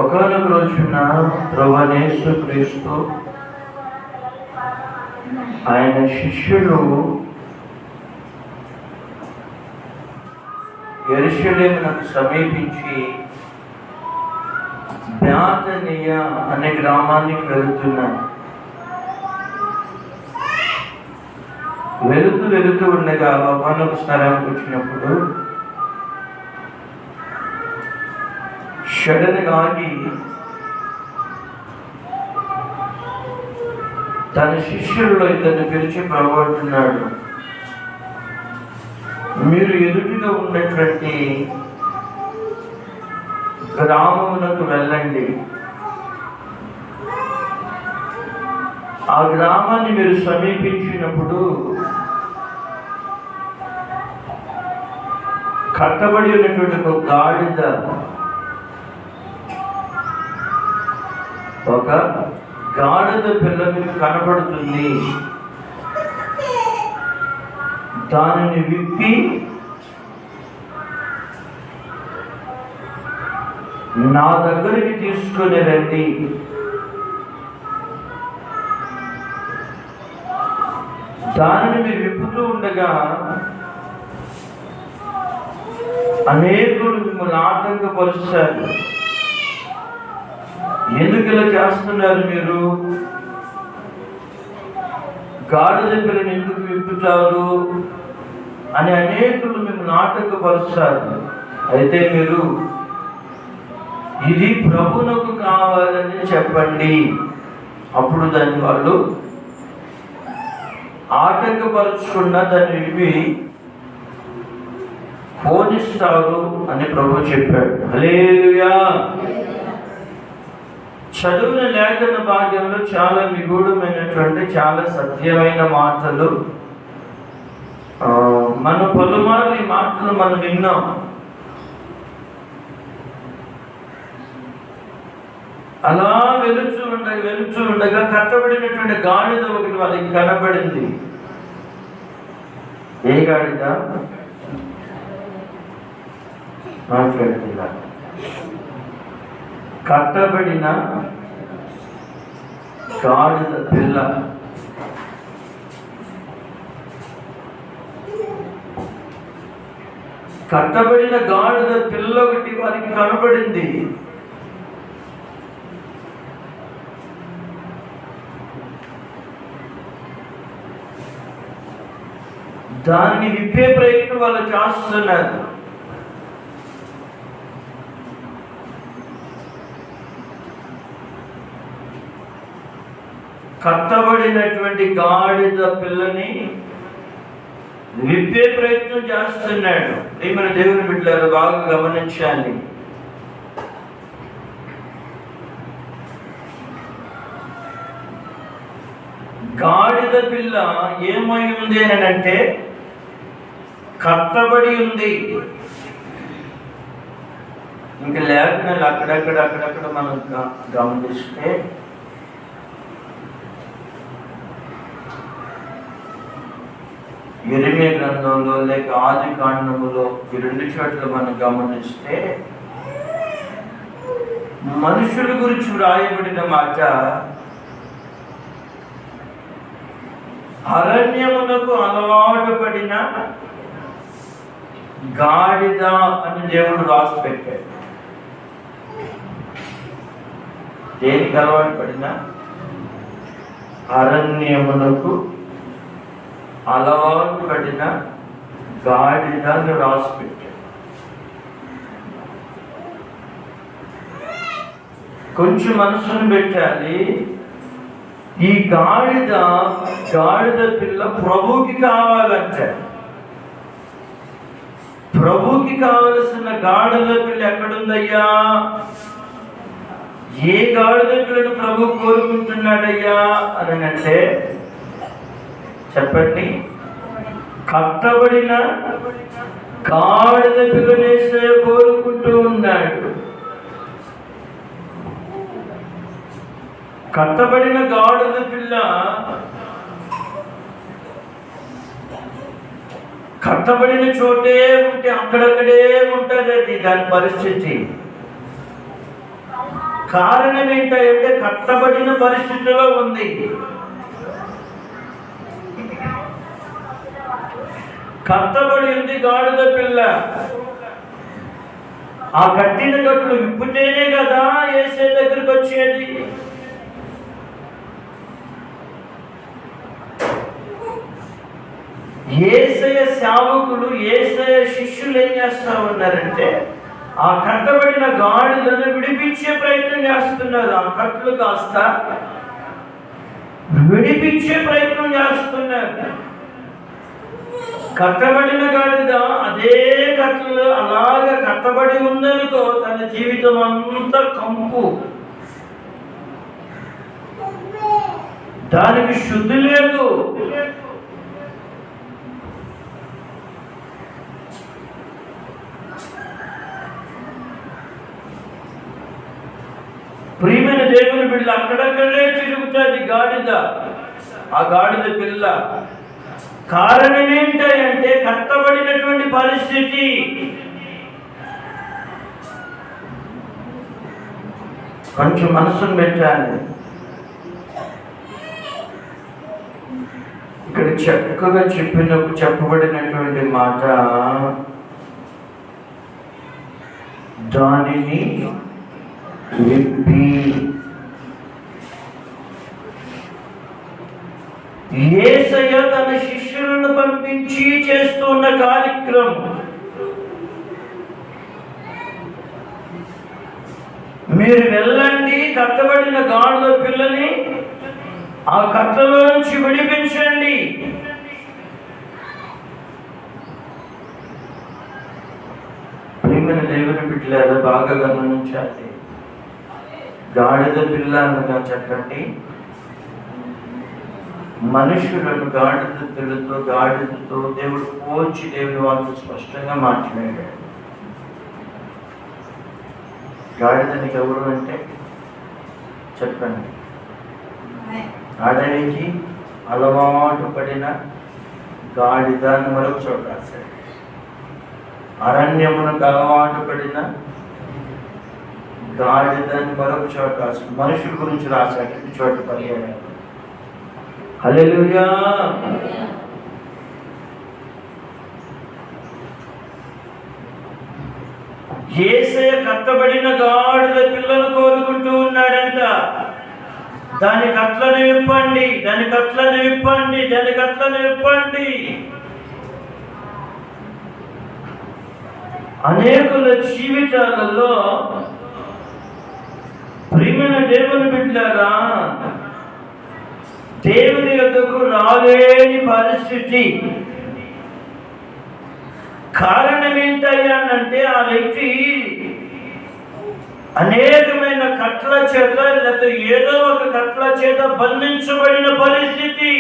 ఒకనొక రోజున ప్రభువైన యేసుక్రీస్తు ఆయన శిష్యులు యెరూషలేమునకు సమీపించి బేతనియ అనే గ్రామానికి వెళుతున్నారు. వెళుతూ ఉండగా ఒకనొక స్థలానికి వచ్చినప్పుడు సడన్గా ఆగి తన శిష్యుల్లో ఇతన్ని పిలిచి ప్రభు అంటున్నాడు, మీరు ఎదుటిగా ఉన్నటువంటి గ్రామమునకు వెళ్ళండి. ఆ గ్రామాన్ని మీరు సమీపించినప్పుడు కట్టబడి ఉన్నటువంటి ఒక గాడిద, ఒక గాడిద పిల్ల మీకు కనబడుతుంది. దానిని విప్పి నా దగ్గరికి తీసుకొని రండి. దానిని మీరు విప్పుతూ ఉండగా అనేకులు మిమ్మల్ని ఆటంకపరుస్తారు. ఎందుకు ఇలా చేస్తున్నారు? మీరు గాడిద పిల్లని ఎందుకు విప్పుతారు అని అనేకులు మిమ్మల్ని ఆటంకపరుస్తారు. అయితే మీరు ఇది ప్రభువునకు కావాలని చెప్పండి. అప్పుడు దాన్ని వాళ్ళు ఆటంకపరచకుండా దాన్ని విప్పి పోనిస్తారు అని ప్రభువు చెప్పాడు. హల్లెలూయా. చదువుల లేఖన భాగ్యంలో చాలా నిగూఢమైనటువంటి, చాలా సత్యమైన మాటలు. మన పలుమార్లు ఈ మాటలు మనం విన్నాం. అలా వెలుచు ఉండగా కట్టబడినటువంటి గాడిద ఒకటి వాళ్ళకి కనబడింది. ఏ గాడిద? మాట్లాడుతున్నా. కట్టబడిన గాడిద పిల్ల. కట్టబడిన గాడిద పిల్ల ఒకటి వారికి కనబడింది. దాన్ని విప్పే ప్రయత్నం వాళ్ళు చేస్తున్నారు. కట్టబడినటువంటి గాడిద పిల్లని విప్పే ప్రయత్నం చేస్తున్నాడు. మన దేవుని బిడ్డలారా బాగా గమనించాలి. గాడిద పిల్ల ఏమై ఉంది అని అంటే కట్టబడి ఉంది. ఇంకా లేఖనాలు అక్కడక్కడ మనం గమనిస్తే యెరెమీయా గ్రంథంలో లేక ఆది కాండములో ఈ రెండు చోట్ల మనం గమనిస్తే మనుషుల గురించి వ్రాయబడిన మాట అరణ్యమునకు అలవాటు పడిన గాడిద అని దేవుడు రాసి పెట్టాడు. దేనికి అలవాటు పడిన? అరణ్యమునకు అలవాటు పడిన గాడిద అని రాసి పెట్టాడు. కొంచెం మనసును పెట్టాలి. ఈ గాడిద పిల్ల ప్రభువుకి కావాలంటే, ప్రభువుకి కావలసిన గాడిద పిల్ల ఎక్కడుందయ్యా? ఏ గాడిద పిల్లను ప్రభు కోరుకుంటున్నాడయ్యా అని అంటే చెప్పండి. కట్టబడిన గాడిద పిల్లనేసే కోరుకుంటూ ఉన్నాడు. కట్టబడిన గాడిద పిల్ల కట్టబడిన చోటే ఉంటే అక్కడక్కడే ఉంటుంది. అది దాని పరిస్థితి. కారణం ఏంటంటే కట్టబడిన పరిస్థితిలో ఉంది. కట్టబడి ఉంది గాడిద పిల్ల. ఆ కట్టిన కట్లు విప్పుతేనే కదా యేసయ్య దగ్గరికి వచ్చేది. యేసయ్య సేవకులు, యేసయ్య శిష్యులు ఏం చేస్తా ఉన్నారంటే ఆ కట్టబడిన గాడిదను విడిపించే ప్రయత్నం చేస్తున్నారు. ఆ కట్లు కాస్త విడిపించే ప్రయత్నం చేస్తున్నారు. కట్టబడిన గాడిద అదే కట్లు అలాగ కట్టబడి ఉందనుకో, తన జీవితం అంతా కంపు, దానికి శుద్ధి లేదు. ప్రియమైన దేవుని బిడ్డ అక్కడక్కడే తిరుగుతుంది గాడిద, ఆ గాడిద పిల్ల. కారణం ఏంటంటే కట్టబడినటువంటి పరిస్థితి. కొంచెం మనసును పెట్టాలి. ఇక్కడ చక్కగా చెప్పబడినటువంటి మాట, దానిని విప్పి. యేసయ్య తన శిష్యులను పంపించి చేస్తున్న కార్యక్రమం, మీరు వెళ్ళండి, కట్టబడిన గాడిద పిల్లని ఆ కట్టలో నుంచి విడిపించండి. ప్రియమైన దేవుని బిడ్డలారా బాగా గమనించాలి. గాడిద పిల్ల అనగా చెప్పండి, మనుషులను గాడిద పిల్లతో, గాడిదతో దేవుడు పోల్చి దేవుని వాళ్ళు స్పష్టంగా మాట్లాడాడు. గాడిదని ఎవరు అంటే చెప్పండి, అడవికి అలవాటు పడిన గాడిద అని మరొక చోట రాశాడు. అరణ్యమునకు అలవాటు పడిన గాడిద అని మరొక చోట రాశాడు. మనుషుల గురించి రాశాడు ఈ చోట పర్యాయం. హల్లెలూయా. యేసయ్య కట్టబడిన గాడిద పిల్లను కోరుకుంటూ ఉన్నాడంట. దాని కట్లను విప్పండి, దాని కట్లను విప్పండి, దాని కట్లను విప్పండి. అనేకుల జీవితాలలో ప్రియమైన దేవుని బిడ్డలారా దేవుని యొద్దకు రాలేని పరిస్థితి. కారణం ఏంటంటే ఆ వ్యక్తి అనేకమైన కట్ల చేత లేకపోతే ఏదో ఒక కట్ల చేత బంధించబడిన పరిస్థితి.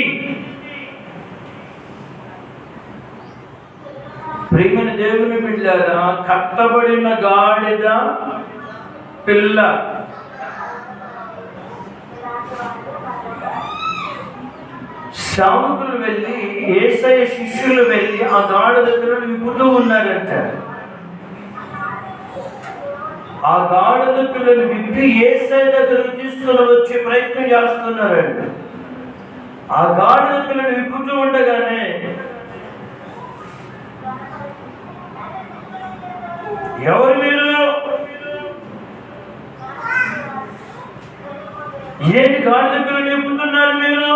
ప్రియమైన దేవుని బిడ్డలారా కట్టబడిన గాడిద పిల్ల. సేవకులు వెళ్ళి, యేసయ్య శిష్యులు వెళ్ళి ఆ గాడిద పిల్లను విప్పుతూ ఉన్నారంట. ఆ గాడిద పిల్లను విప్పి యేసయ్య దగ్గరకు తీసుకుని వచ్చే ప్రయత్నం చేస్తున్నారంట. ఆ గాడిద పిల్లను విప్పుతూ ఉండగానే ఎవరు మీరు, ఏంటి గాడిద పిల్లని విప్పుతున్నారు మీరు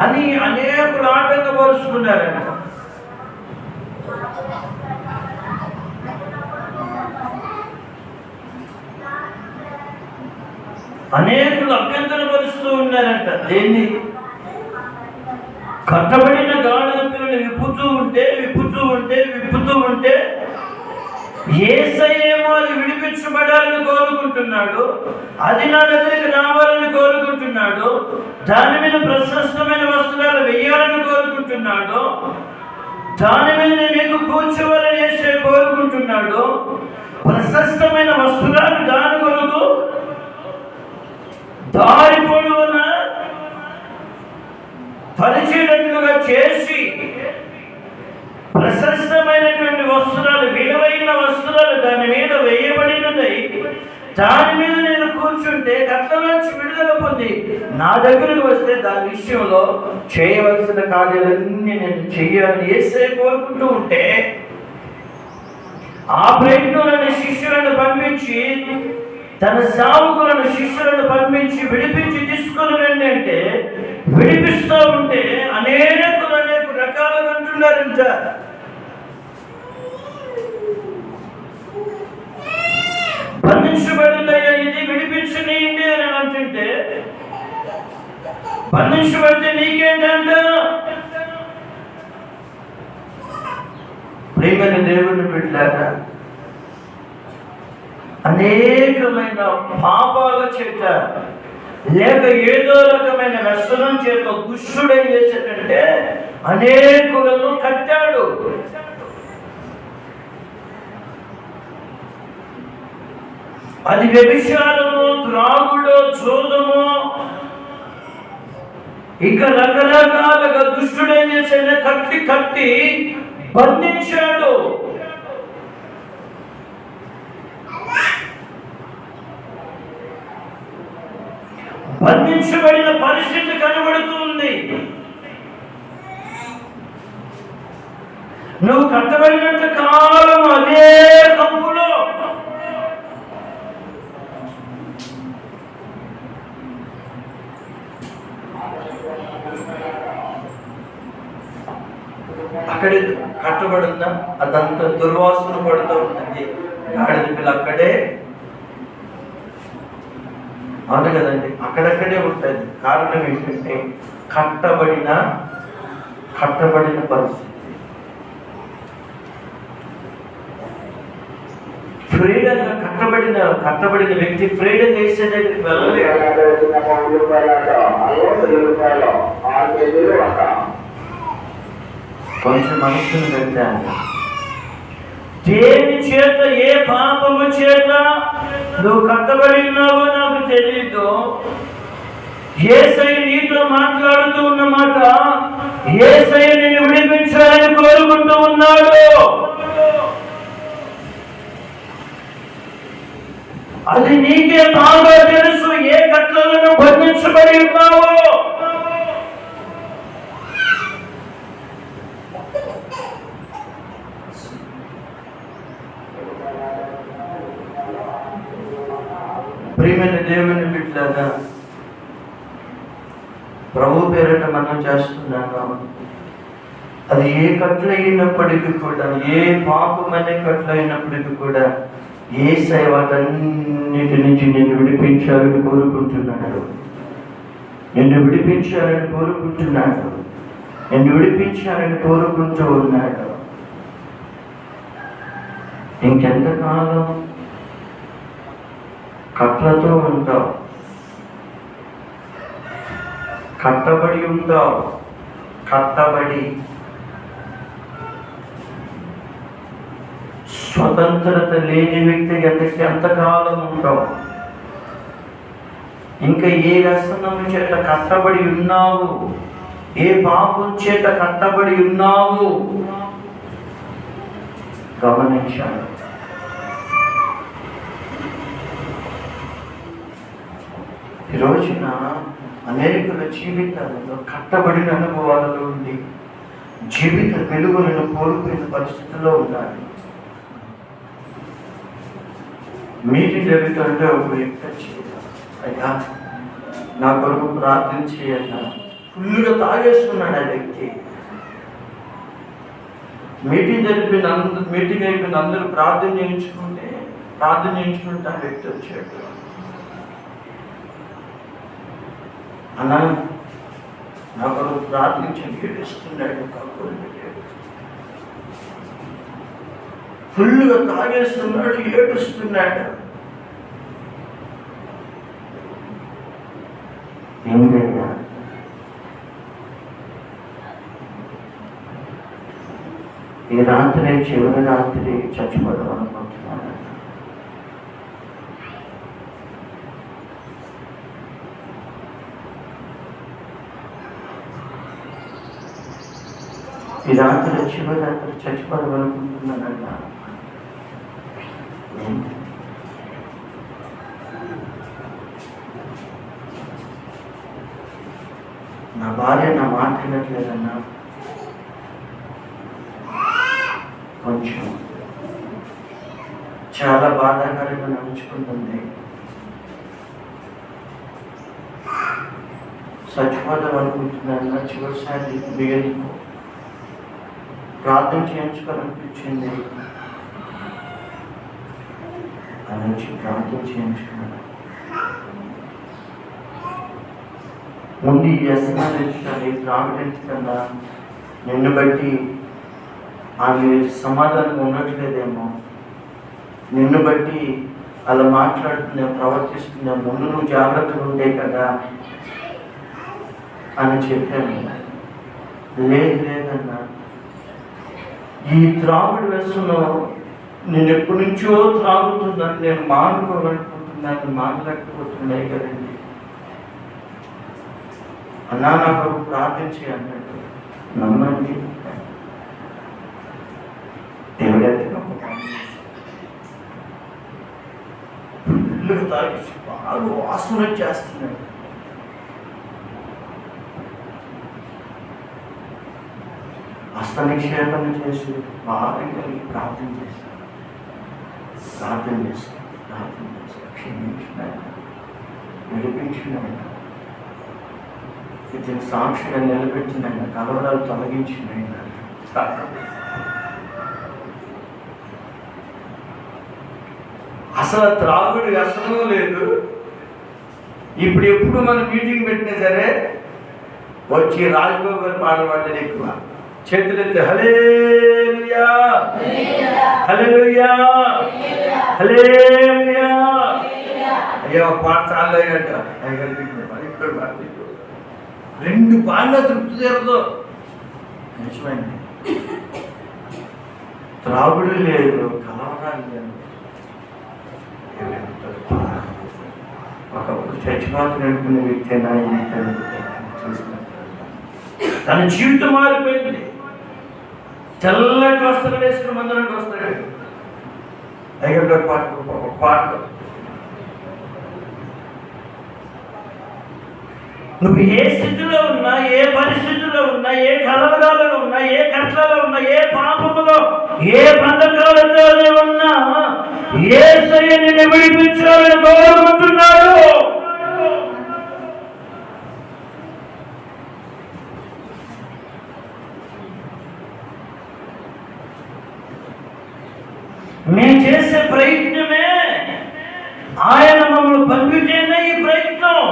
అని అనేకులు ఆటంకపరుస్తున్నారంట. అనేకులు అభ్యంతరపరుస్తూ ఉన్నారంట. దేన్ని? కట్టబడిన గాడిద పిల్లని విప్పుతూ ఉంటే యేసయ్యేమో అది విడిపించబడాలని కోరుకుంటున్నాడు, అది నా దగ్గరికి రావాలని కోరుకుంటున్నాడు, దాని మీద ప్రశస్తమైన వస్త్రాలు వేయాలని కోరుకుంటున్నాడు, దాని మీద నేను కూర్చోవాలని యేసయ్య కోరుకుంటున్నాడు. ప్రశస్తమైన వస్త్రాలు దాని కొరకు దారి పొడవున పరిచేటట్లుగా చేసి ప్రశస్తమైనటువంటి వస్త్రాలు, విలువైన వస్త్రాలు వస్త్రాలు దాని మీద వేయబడినదై దాని మీద నేను కూర్చుంటే కట్లలోంచి విడుదల పొంది నా దగ్గరకు వస్తే దాని విషయంలో చేయవలసిన కార్యాలన్నీ నేను చెయ్యాలని యేసే కోరుకుంటూ ఉంటే ఆ ప్రయత్నాలను శిష్యులను పంపించి తన సేవకులను శిష్యులను పంపించి విడిపించి తీసుకుని రండి అంటే విడిపిస్తూ ఉంటే అనేక రకాలుగా అంటున్నారంట. బంధించబడిందయ్యా ఇది విడిపించనీయండి అని అంటుంటే బంధించబడితే నీకేంటంట? ప్రియమైన దేవుని బిడ్డలారా, అనేకమైన పాపాల చేత లేక ఏదో రకమైన వ్యసనం చేత దుష్టుడేం చేశాడంటే అనేకులను కట్టాడు. అది వ్యభిచారము, త్రాగుడు, జోదము, ఇంకా రకరకాలుగా దుష్టుడేం చేశాడు? కట్టి బంధించాడు. బంధించబడిన పరిస్థితి కనబడుతుంది. నువ్వు కట్టబడినంత కాలం అదే కంపులో అక్కడే కట్టబడిందా, అదంతా దుర్వాసన పడుతూ ఉంటుంది. గాడిద పిల్ల అక్కడే అవును కదండి, అక్కడక్కడే ఉంటుంది. కారణం ఏంటంటే కట్టబడిన పరిస్థితి. ఫ్రీడంగా కట్టబడిన వ్యక్తి ఫ్రీడం చేసే దగ్గరికి వెళ్ళలేదు. కొంచెం మనసును పెట్టాను. దేని చేత, ఏ పాపము చేత నువ్వు కట్టబడి ఉన్నావో నాకు తెలీదు. యేసయ్య నీతో మాట్లాడుతూ ఉన్నమాట, యేసయ్య నిన్ను విడిపించాలని కోరుకుంటూ ఉన్నాడు. అది నీకే బాగా తెలుసు ఏ కట్లను బంధించబడి ఉన్నావో. ప్రియమైన దేవుని బిడ్డలారా, ప్రభు పేరిట మనం చేస్తున్నాను. అది ఏ కట్లయినప్పటికీ కూడా, ఏ పాపమనే కట్లయినప్పటికీ కూడా యేసయ్య వాటన్నిటి నుంచి నిన్ను విడిపించాలని కోరుకుంటున్నాడు. నిన్ను విడిపించాలని కోరుకుంటూ ఉన్నాడు. ఇంకెంతకాలం కట్లతో ఉంటావు, కట్టబడి ఉంటావు. కట్టబడి స్వతంత్రత లేని వ్యక్తి ఎంతకాలం ఉంటావు? ఇంకా ఏ వ్యసనం చేత కట్టబడి ఉన్నావు, ఏ పాపం చేత కట్టబడి ఉన్నావు గమనించాలి. ఈ రోజున అనేకుల జీవితాలలో కట్టబడిన అనుభవాలలో ఉండి జీవిత వెలుగులను కోల్పోయిన పరిస్థితుల్లో ఉన్నారు. మీటింగ్ జరుగుతుంటే ఒక వ్యక్తి వచ్చి, అయ్యా నా కొరకు ప్రార్థన చేయాలా, ఫుల్గా తాగేస్తున్నాడు ఆ వ్యక్తి. మీటింగ్ అయిపోయిన అందరూ ప్రార్థన చేయించుకుంటే ఆ వ్యక్తి వచ్చాడు. అన్నా నా కొరకు ప్రార్థించండి, ఏడుస్తున్నాడు. ఫుల్గా తాగేస్తున్నాడు, ఏడుస్తున్నాడు. ఏంటయ్యా, ఈ రాత్రి చివరి రాత్రి చచ్చిపోదాం అనుకుంటున్నాను. ఈ రాత్రి చివరి రాత్రి చచ్చిపోదాం అనుకుంటున్నానన్నా. నా భార్య నా మాట వినట్లేదన్నా, కొంచెం చాలా బాధాకరంగా నడుచుకుంటుంది, చచ్చిపోదాం అనుకుంటున్నాను, చివరిసారి మిగిలి ప్రార్థన చేయించుకోవాలనిపించింది అని వచ్చి ప్రార్థన చేయించుకున్నాను. ముందు ఈ వ్యసనాలు ఎంచుకొని త్రాగడించకుండా నిన్ను బట్టి ఆమె సమాధానం ఉండట్లేదేమో, నిన్ను బట్టి అలా మాట్లాడుతున్నా ప్రవర్తిస్తున్నా, ముందు నువ్వు జాగ్రత్తగా ఉండే కదా అని చెప్పాను. లేదన్నా, ఈ త్రాగుడు వ్యసనం నేను ఎప్పటి నుంచో త్రాగుతున్నాను, నేను మానుకోవాలనుకుంటున్నాను, మానలేకపోతున్నాయి కదండి అన్నా, నాకు ప్రార్థించి అన్నట్టు నమ్మండి. దేవుడైతే పిల్లలు తాగేసి బాగా వాసన చేస్తున్నాడు. హస్త నిక్షేపణ చేసి బాగా కలిగి ప్రార్థన చేస్తాను, క్షమించిన విడిపించిన ఇతని సాక్షిగా నిలబెట్టిన కలవరాలు తొలగించిన అసలు త్రాగుడు వ్యసనం లేదు. ఇప్పుడు ఎప్పుడు మనం మీటింగ్ పెట్టినా సరే వచ్చి రాజబాబు గారు పాడవాడని ఎక్కువ చేతులెత్తి హల్లెలూయా హల్లెలూయా హల్లెలూయా. అయ్యో పాట చాలు అయ్యట, రెండు పాటలు తృప్తి తీరదు. నిజమైంది, త్రాగుడు లేదు, కలవరాలు లేదు. ఒకప్పుడు చచ్చిపోతు నడుపుకునే వ్యక్తి అయినా తన జీవితం మారిపోయింది. తెల్లటి వస్త్రం వేసుకుని మందిరానికి వస్తాడు. అయ్యో పాట నువ్వు ఏ స్థితిలో ఉన్నా, ఏ పరిస్థితుల్లో ఉన్నా, ఏ కలవరాలలో ఉన్నా, ఏ కష్టాల్లో ఉన్నా, ఏ పాపములో, ఏ బంధకాలతో ఉన్నా యేసయ్య నిన్ను విడిపించాలని కోరుకుంటున్నాడు. మేము చేసే ప్రయత్నమే ఆయన మమ్మల్ని పంపించేనే ఈ ప్రయత్నం.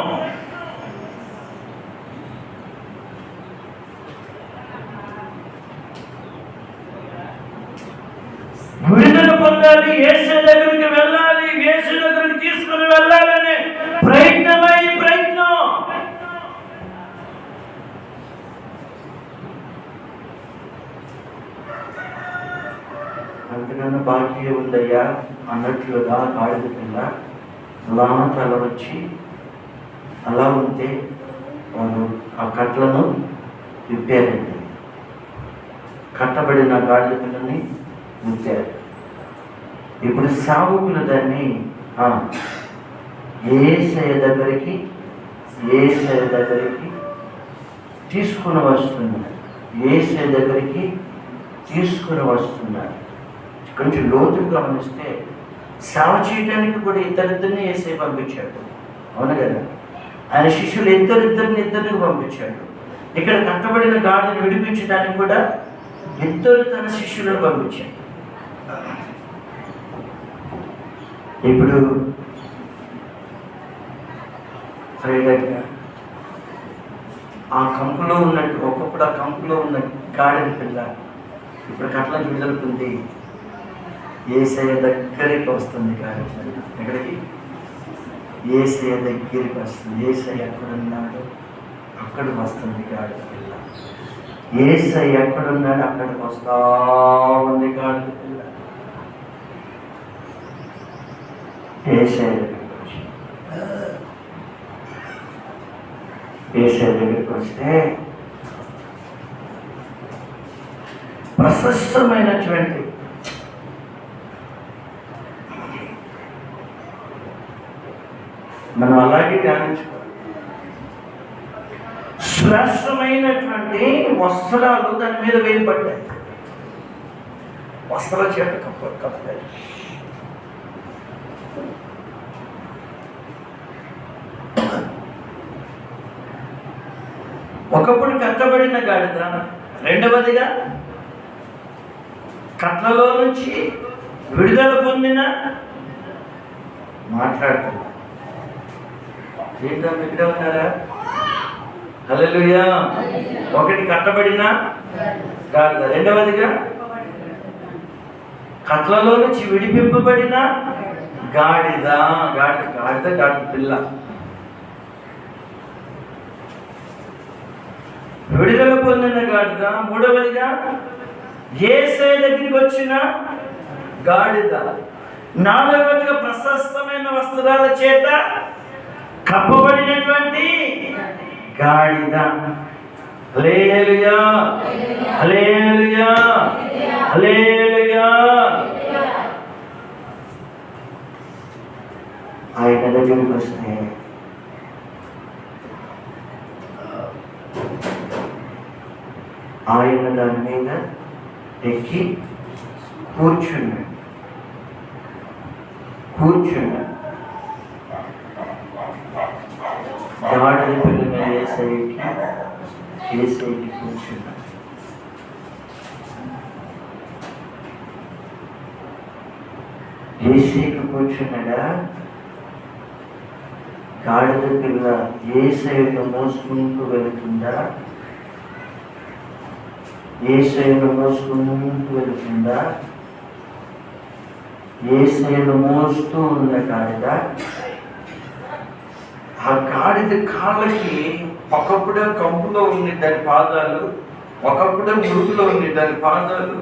విడుదల పొందాలి, యేసు దగ్గరికి వెళ్ళాలి, యేసు దగ్గరికి తీసుకుని వెళ్ళాలనే ప్రయత్నమే ఈ ప్రయత్నం. అంతకన్నా బాకీ ఉందయ్యా అన్నట్లుగా గాడిద పిల్ల అలా తల వచ్చి అలా ఉంటే వాళ్ళు ఆ కట్లను విప్పారండి. కట్టబడిన గాడిద పిల్లని విప్పారు. ఇప్పుడు సావుకులు దాన్ని యేసయ్య దగ్గరికి తీసుకుని వస్తున్నారు. యేసయ్య దగ్గరికి తీసుకుని వస్తున్నారు. కొంచెం లోతుగా గమనిస్తే సేవ చేయడానికి కూడా ఇద్దరిద్దరిని యేసయ్య పంపించాడు, అవును కదా. ఆయన శిష్యులు ఇద్దరిని పంపించాడు. ఇక్కడ కట్టబడిన గాడిని విడిపించడానికి కూడా ఇద్దరు తన శిష్యులను పంపించాడు. ఇప్పుడు ఫ్రైడేగా ఆ కంపులో ఉన్నట్టు, ఒకప్పుడు ఆ కంపులో ఉన్న గాడిద పిల్ల ఇప్పుడు కట్లను విడుదలుకుంది, యేసయ్య దగ్గరికి వస్తుంది. గాడిద ఎక్కడికి? యేసయ్య దగ్గరికి వస్తుంది. యేసయ్య ఎక్కడున్నాడు అక్కడికి వస్తుంది గాడిద పిల్ల. యేసయ్య ఎక్కడున్నాడు అక్కడికి వస్తా ఉంది గాడిద పిల్ల. యేసయ్య దగ్గరికి వస్తే ప్రశస్తమైనటువంటి మనం అలాగే ధ్యానించుకోవాలి. శ్రేష్టమైనటువంటి వస్త్రాలు దాని మీద వేయబడ్డాయి. వస్త్రాల చేత కప్పాయి. ఒకప్పుడు కట్టబడిన గాడిద, రెండవదిగా కట్లలో నుంచి విడుదల పొందిన మాట్లాడుతున్నా. ఏంటో ఇక్కడే ఉన్నారా? హల్లెలూయా. ఒకటి కట్టబడిన గాడిద, రెండవదిగా కట్లలో నుంచి విడిపింపబడిన గాడిద. గాడిద పిల్ల. విడుదల పొందిన గాడిద. మూడవదిగా యేసయ్య దగ్గరికి వచ్చిన గాడిద. నాలుగవదిగా ప్రశస్తమైన వస్త్రాల చేత కప్పబడినటువంటి గాడిద. హల్లెలూయా, హల్లెలూయా, హల్లెలూయా. ఆయన దగ్గరికి వస్తే ఆయన దాని మీద ఎక్కి కూర్చున్నాడు. గాడిద పిల్ల మీద యేసయ్యకి కూర్చున్నాడు. యేసయ్యకి కూర్చున్నాడా? గాడిద పిల్ల యేసయ్యను మోసుకుంటూ వెళుతుందా? యేసయ్యను మోసుకుంటూ వెళుతుందా? యేసయ్యను మోస్తూ ఉన్న గాడిద. ఆ గాడిద కాళ్ళకి ఒకప్పుడే కంపులో ఉంది దాని పాదాలు, ఒకప్పుడే మురుగులో ఉంది దాని పాదాలు,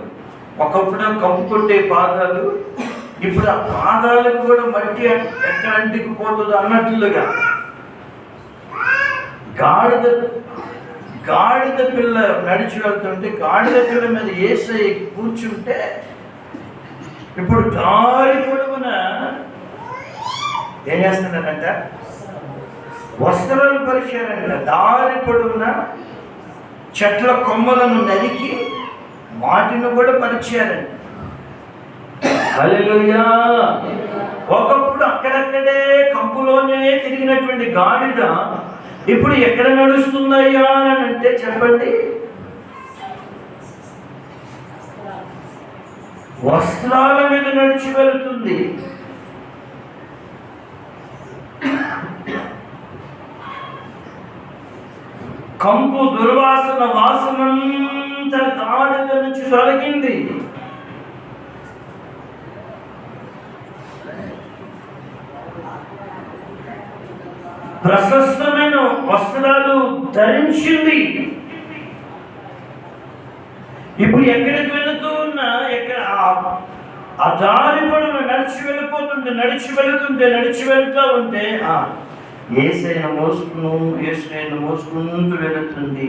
ఒకప్పుడే కంపు కొట్టే పాదాలు. ఇప్పుడు ఆ పాదాలకు కూడా మట్టి ఎక్కడ అంటికిపోతుందో అన్నట్లుగా గాడిద పిల్ల నడిచి వెళ్తుంటే, గాడిద పిల్ల మీద యేసయ్య కూర్చుంటే, ఇప్పుడు దారి పొడవున ఏం చేస్తున్నారంట? వస్త్రాలు పరిచారంట. దారి పొడవున చెట్ల కొమ్మలను నరికి వాటిని కూడా పరిచారంట. హల్లెలూయా. ఒకప్పుడు అక్కడక్కడే కంపులోనే తిరిగినటువంటి గాడిద ఇప్పుడు ఎక్కడ నడుస్తుందయ్యా అని అంటే చెప్పండి, వస్త్రాల మీద నడిచి వెళుతుంది. కంపు వాసనంతా గాడిద నుంచి తొలగింది. ప్రశస్తమైన వస్త్రాలు ధరించింది. ఇప్పుడు ఎక్కడికి వెళుతూ ఉన్నా, ఆ దారి పొడవున నడిచి వెళుతూ ఉంటే యేసయ్యను మోసుకుంటూ వెళుతుంది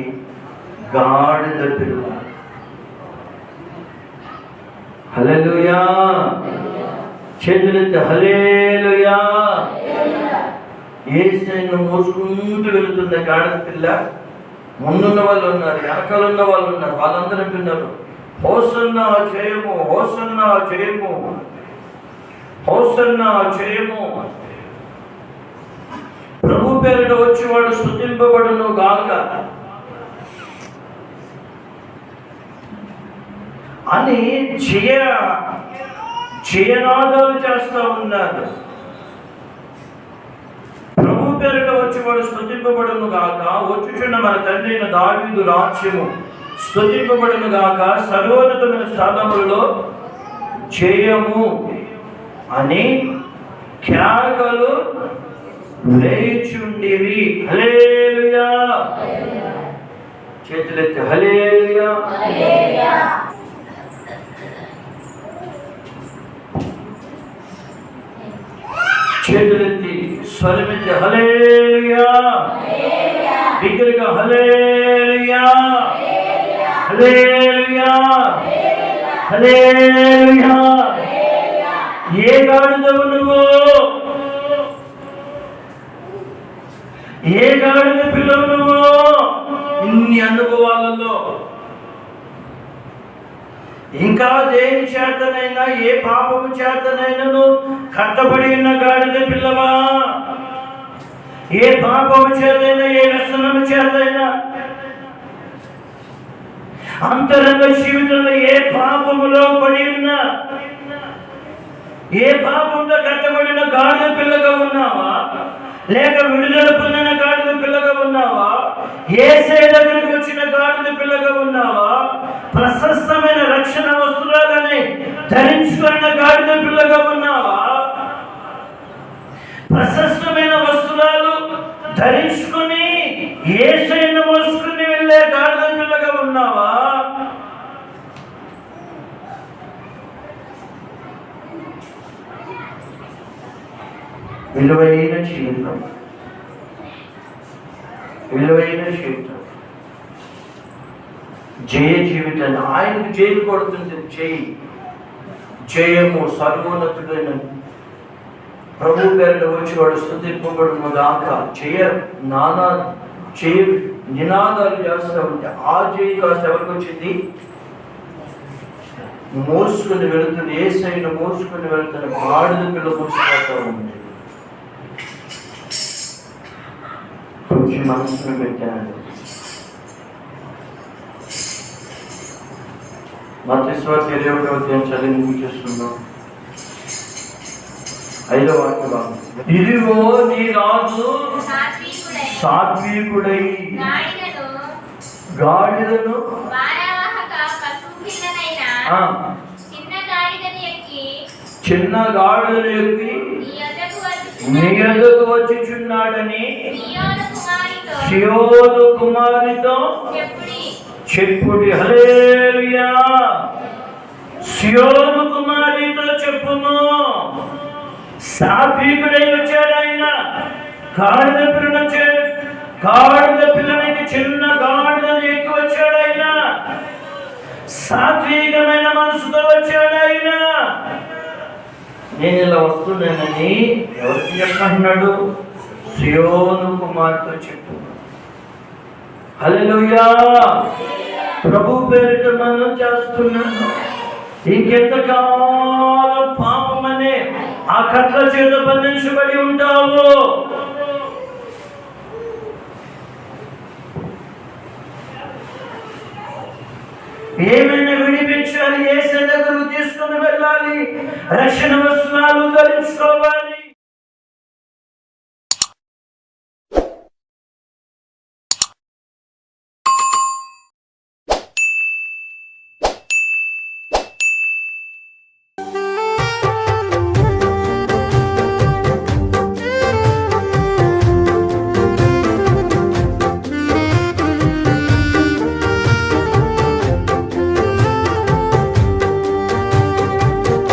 గాడిద పిల్ల. హల్లెలూయా. చేతులెత్తి హల్లెలూయా. యేసయ్యను మోసుకుంటూ వెళుతుంది గాడిద పిల్ల. ముందున్న వాళ్ళు ఉన్నారు, వెనకాలన్న వాళ్ళు ఉన్నారు. వాళ్ళందరూ అంటున్నారు, హోసన్నా జయము, హోసన్నా జయము, హోసన్నా జయము. ప్రభు పేరిట వచ్చేవాడు స్తుతింపబడును గాక అని జయనాదాలు చేస్తూ ఉన్నారు. ప్రభు పేరిట వచ్చేవాడు స్తుతింపబడును గాక, వచ్చుచున్న మన తండ్రి అయిన దావీదు రాజ్యము స్తుతింపబడును గాక, సర్వోన్నతమైన స్థానములలో జయము అని కేకలు వేయుచుండిరి. హల్లెలూయా. చేతులెత్తి హల్లెలూయా. చేతులెత్తి స్వరమెత్తి హల్లెలూయా. బిగ్గరగా హల్లెలూయా, హల్లెలూయా, హల్లెలూయా. ఏ గాడిదవు నువ్వు? ఏ గాడిద పిల్లవు నువ్వు? ఇన్ని అనుభవాలలో ఇంకా దేని చేతనైనా, ఏ పాపము చేతనైనా కట్టబడి ఉన్న గాడిద పిల్లవా? ఏ పాపము చేతైనా, ఏ వ్యసనము చేతైనా, అంతరంగ జీవితంలో ఏ పాపములో పడి ఉన్నా, ఏ పాపంతో కట్టబడిన గాడిద పిల్లగా ఉన్నావా? లేక విడుదల పొందిన గాడిద పిల్లగా ఉన్నావా? యేసయ్య దగ్గరికి వచ్చిన గాడిద పిల్లగా ఉన్నావా? ప్రశస్తమైన రక్షణ వస్త్రాలని ధరించుకున్న గాడిద పిల్లగా ఉన్నావా? ప్రశస్తమైన వస్త్రాలు ధరించుకుని యేసయ్యను మోసుకుని వెళ్ళే గాడిద పిల్లగా ఉన్నావా? విలువైన జీవితం, విలువైన జీవితం, జయ జీవితాన్ని ఆయనకు జైలు కొడుతుంది. జయము సర్వోన్నతుడైన ప్రభు పేరుట వచ్చి వాడు స్తుతింపబడును గాక. జయ నినాదాలు చేస్తూ ఉంటే ఆ జయ కాస్త ఎవరికి వచ్చింది? మోసుకుని వెళుతున్న యేసయ్యను మోసుకుని వెళుతున్న గాడిద పిల్ల మోసుకుంటూ ఉంది. కొంచెం మనసును పెట్టాను. మత్తయి 21వ చదివి ముగిస్తున్నాం. 5వ వాక్యం, ఇదిగో నీ రాజు సాత్వికుడై గాడిదను చిన్న గాడిదను ఎక్కి నీ యొద్దకు వచ్చుచున్నాడని సియోను కుమారితో చెప్పుడి. హల్లెలూయా. సియోను కుమారితో చెప్పుము. సాత్వికుడై వచ్చాడు ఆయన. గాడిద పిల్లనికి చిన్న గాడిదను ఎక్కి వచ్చాడు ఆయన. సాత్వికమైన మనసుతో వచ్చాడు ఆయన. నేను ఇలా వస్తున్నానని ఎవరికి చెప్పంటున్నాడు? సియోను కుమార్తెతో చెప్పు. హల్లెలూయా. ప్రభు పేరిట మనం చేస్తున్నాను. ఇంకెంతకాలం పాపమనే ఆ కట్ల చేత బంధించబడి ఉంటావు. ఏమైనా విడిపించాలి, యేసయ్య దగ్గరకు తీసుకుని వెళ్ళాలి, రక్షణ వస్త్రాలు ధరించుకోవాలి.